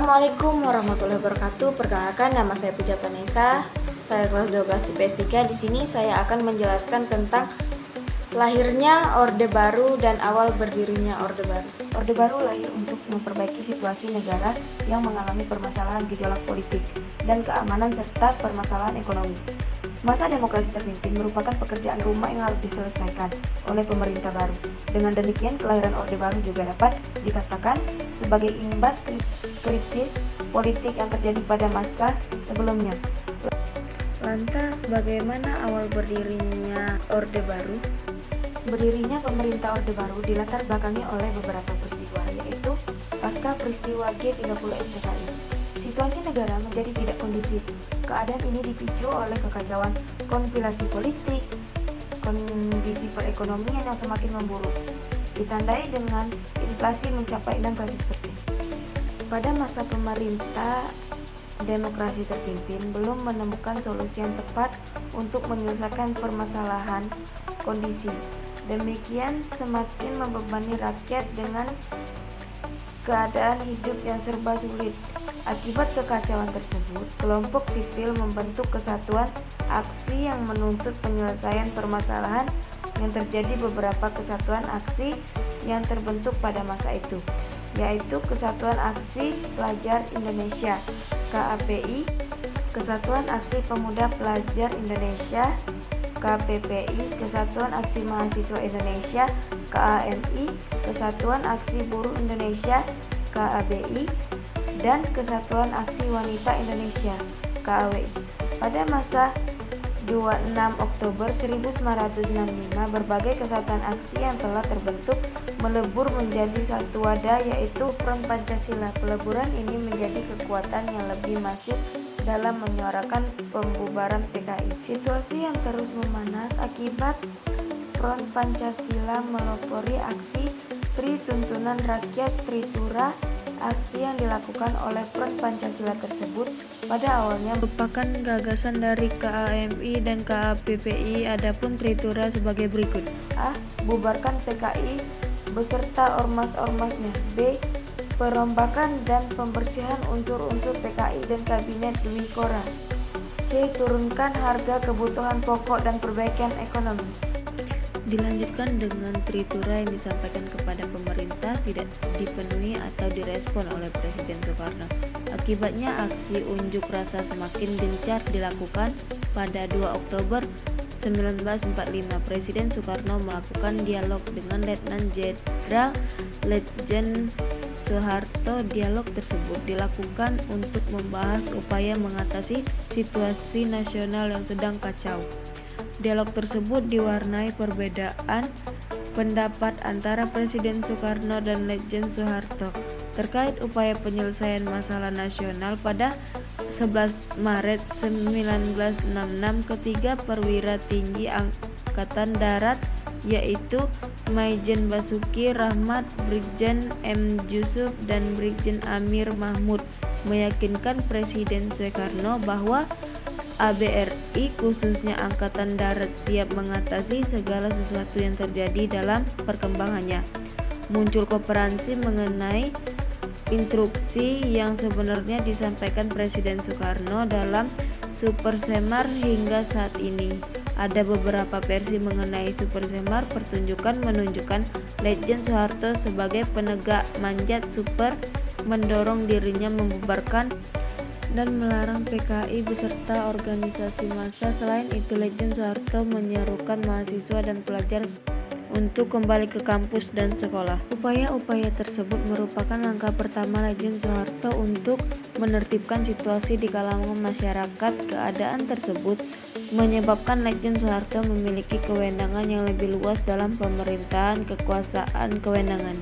Assalamualaikum warahmatullahi wabarakatuh. Perkenalkan, nama saya Puja Vanessa. Saya kelas 12 IPS 3. Di sini saya akan menjelaskan tentang lahirnya Orde Baru dan awal berdirinya Orde Baru. Orde Baru lahir untuk memperbaiki situasi negara yang mengalami permasalahan gejolak politik dan keamanan serta permasalahan ekonomi. Masa demokrasi terpimpin merupakan pekerjaan rumah yang harus diselesaikan oleh pemerintah baru. Dengan demikian, kelahiran Orde Baru juga dapat dikatakan sebagai imbas kritis politik yang terjadi pada masa sebelumnya. Lantas, bagaimana awal berdirinya Orde Baru? Berdirinya pemerintah Orde Baru dilatar belakangi oleh beberapa peristiwa, yaitu pasca peristiwa G30 SPKI. Situasi negara menjadi tidak kondusif. Keadaan ini dipicu oleh kekacauan konspirasi politik, kondisi perekonomian yang semakin memburuk, ditandai dengan inflasi mencapai 600%. Pada masa pemerintah demokrasi terpimpin belum menemukan solusi yang tepat untuk menyelesaikan permasalahan kondisi. Demikian semakin membebani rakyat dengan keadaan hidup yang serba sulit. Akibat kekacauan tersebut, kelompok sipil membentuk kesatuan aksi yang menuntut penyelesaian permasalahan yang terjadi. Beberapa kesatuan aksi yang terbentuk pada masa itu, yaitu Kesatuan Aksi Pelajar Indonesia (KAPI), Kesatuan Aksi Pemuda Pelajar Indonesia (KPPI), Kesatuan Aksi Mahasiswa Indonesia (KAMI), Kesatuan Aksi Buruh Indonesia (KABI), dan Kesatuan Aksi Wanita Indonesia (KAWI). Pada masa 26 Oktober 1965, berbagai kesatuan aksi yang telah terbentuk melebur menjadi satu wadah, yaitu Front Pancasila. Peleburan ini menjadi kekuatan yang lebih masif dalam menyuarakan pembubaran PKI. Situasi yang terus memanas akibat Front Pancasila melopori aksi Tri Tuntunan Rakyat Tritura. Aksi yang dilakukan oleh Front Pancasila tersebut pada awalnya merupakan gagasan dari KAMI dan KAPPI. Adapun Tritura sebagai berikut: A. Bubarkan PKI beserta ormas-ormasnya. B. Perombakan dan pembersihan unsur-unsur PKI dan Kabinet Dwi Kora. C. Turunkan harga kebutuhan pokok dan perbaikan ekonomi. Dilanjutkan dengan Tritura yang disampaikan kepada pemerintah tidak dipenuhi atau direspon oleh Presiden Soekarno. Akibatnya aksi unjuk rasa semakin gencar dilakukan. Pada 2 Oktober 1945, Presiden Soekarno melakukan dialog dengan Letnan Jenderal Lejen Soeharto. Dialog tersebut dilakukan untuk membahas upaya mengatasi situasi nasional yang sedang kacau. Dialog tersebut diwarnai perbedaan pendapat antara Presiden Soekarno dan Lejen Soeharto terkait upaya penyelesaian masalah nasional. Pada 11 Maret 1966, ketiga perwira tinggi Angkatan Darat, yaitu Maijen Basuki Rahmat, Brigjen M. Yusuf, dan Brigjen Amir Mahmud, meyakinkan Presiden Soekarno bahwa ABRI khususnya Angkatan Darat siap mengatasi segala sesuatu yang terjadi dalam perkembangannya. Muncul kooperasi mengenai instruksi yang sebenarnya disampaikan Presiden Soekarno dalam Supersemar. Hingga saat ini ada beberapa versi mengenai Supersemar. Pertunjukan menunjukkan Lejen Soeharto sebagai penegak manjat super mendorong dirinya membubarkan dan melarang PKI beserta organisasi massa. Selain itu, Lejen Soeharto menyerukan mahasiswa dan pelajar untuk kembali ke kampus dan sekolah. Upaya-upaya tersebut merupakan langkah pertama Lejen Soeharto untuk menertibkan situasi di kalangan masyarakat. Keadaan tersebut menyebabkan Lejen Soeharto memiliki kewenangan yang lebih luas dalam pemerintahan. Kekuasaan kewenangan